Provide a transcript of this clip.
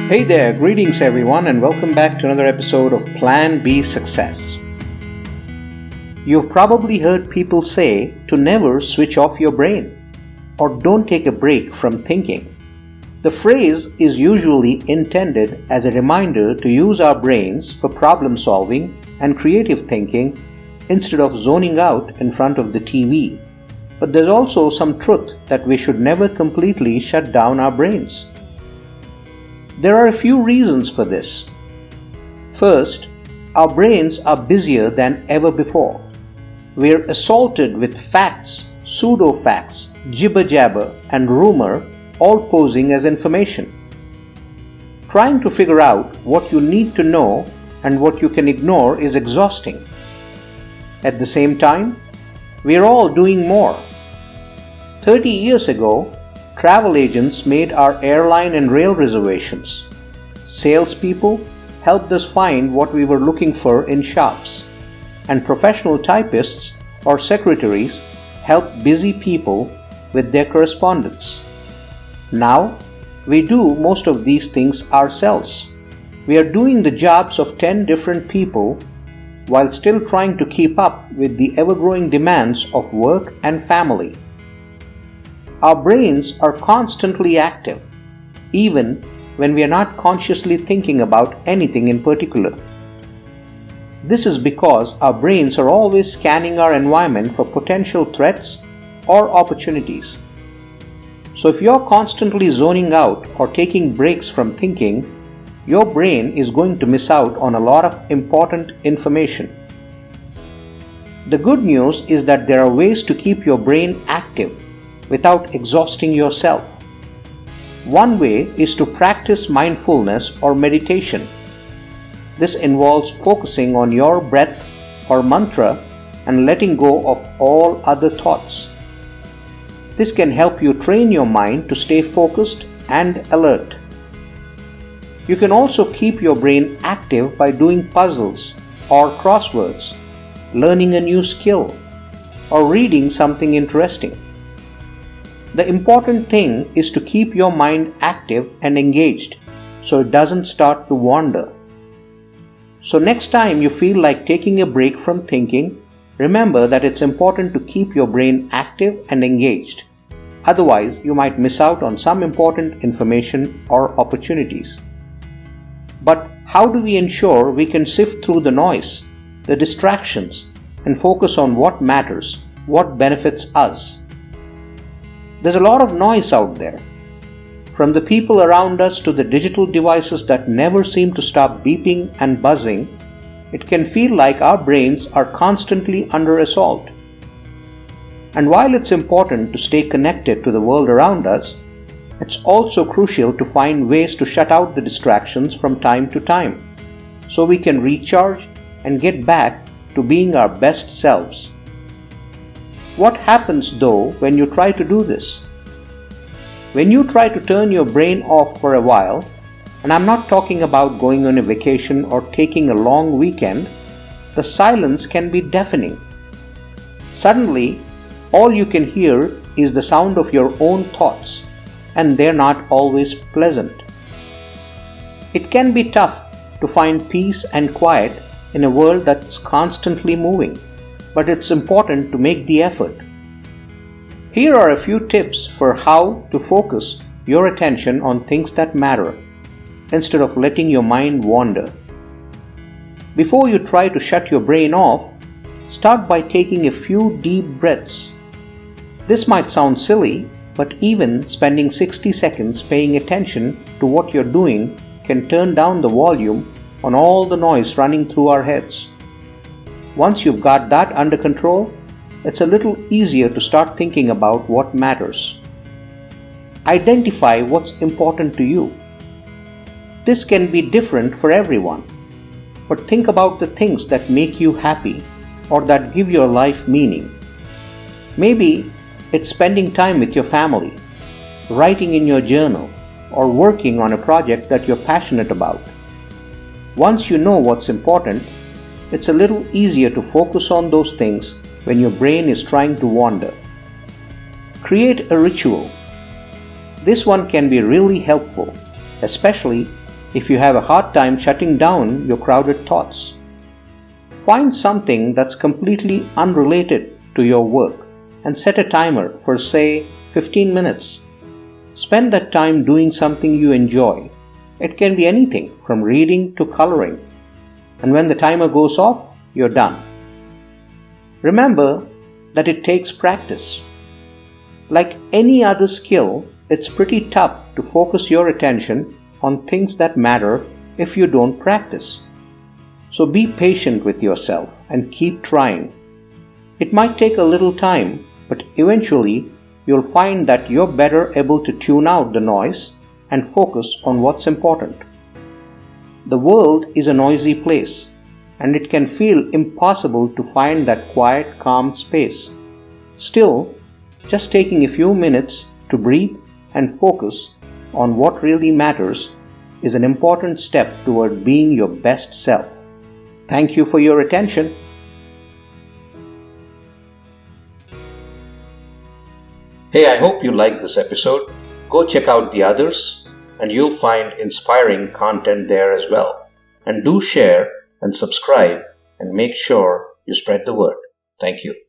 Hey there, greetings everyone, and welcome back to another episode of Plan B Success. You've probably heard people say to never switch off your brain or don't take a break from thinking. The phrase is usually intended as a reminder to use our brains for problem solving and creative thinking instead of zoning out in front of the TV. But there's also some truth that we should never completely shut down our brains. There are a few reasons for this. First, our brains are busier than ever before. We're assaulted with facts, pseudo-facts, jibber-jabber, and rumor, all posing as information. Trying to figure out what you need to know and what you can ignore is exhausting. At the same time, we're all doing more. 30 years ago, travel agents made our airline and rail reservations. Salespeople helped us find what we were looking for in shops. And professional typists or secretaries helped busy people with their correspondence. Now, we do most of these things ourselves. We are doing the jobs of 10 different people while still trying to keep up with the ever-growing demands of work and family. Our brains are constantly active, even when we are not consciously thinking about anything in particular. This is because our brains are always scanning our environment for potential threats or opportunities. So if you're constantly zoning out or taking breaks from thinking, your brain is going to miss out on a lot of important information. The good news is that there are ways to keep your brain active without exhausting yourself. One way is to practice mindfulness or meditation. This involves focusing on your breath or mantra and letting go of all other thoughts. This can help you train your mind to stay focused and alert. You can also keep your brain active by doing puzzles or crosswords, learning a new skill, or reading something interesting. The important thing is to keep your mind active and engaged so it doesn't start to wander. So next time you feel like taking a break from thinking, remember that it's important to keep your brain active and engaged. Otherwise, you might miss out on some important information or opportunities. But how do we ensure we can sift through the noise, the distractions, and focus on what matters, what benefits us? There's a lot of noise out there. From the people around us to the digital devices that never seem to stop beeping and buzzing, it can feel like our brains are constantly under assault. And while it's important to stay connected to the world around us, it's also crucial to find ways to shut out the distractions from time to time, so we can recharge and get back to being our best selves. What happens though when you try to do this? When you try to turn your brain off for a while, and I'm not talking about going on a vacation or taking a long weekend, the silence can be deafening. Suddenly, all you can hear is the sound of your own thoughts, and they're not always pleasant. It can be tough to find peace and quiet in a world that's constantly moving, but it's important to make the effort. Here are a few tips for how to focus your attention on things that matter, instead of letting your mind wander. Before you try to shut your brain off, start by taking a few deep breaths. This might sound silly, but even spending 60 seconds paying attention to what you're doing can turn down the volume on all the noise running through our heads. Once you've got that under control, it's a little easier to start thinking about what matters. Identify what's important to you. This can be different for everyone, but think about the things that make you happy or that give your life meaning. Maybe it's spending time with your family, writing in your journal, or working on a project that you're passionate about. Once you know what's important, it's a little easier to focus on those things when your brain is trying to wander. Create a ritual. This one can be really helpful, especially if you have a hard time shutting down your crowded thoughts. Find something that's completely unrelated to your work and set a timer for, say, 15 minutes. Spend that time doing something you enjoy. It can be anything from reading to coloring. And when the timer goes off, you're done. Remember that it takes practice. Like any other skill, it's pretty tough to focus your attention on things that matter if you don't practice. So be patient with yourself and keep trying. It might take a little time, but eventually you'll find that you're better able to tune out the noise and focus on what's important. The world is a noisy place, and it can feel impossible to find that quiet, calm space. Still, just taking a few minutes to breathe and focus on what really matters is an important step toward being your best self. Thank you for your attention. Hey, I hope you liked this episode. Go check out the others, and you'll find inspiring content there as well. And do share and subscribe and make sure you spread the word. Thank you.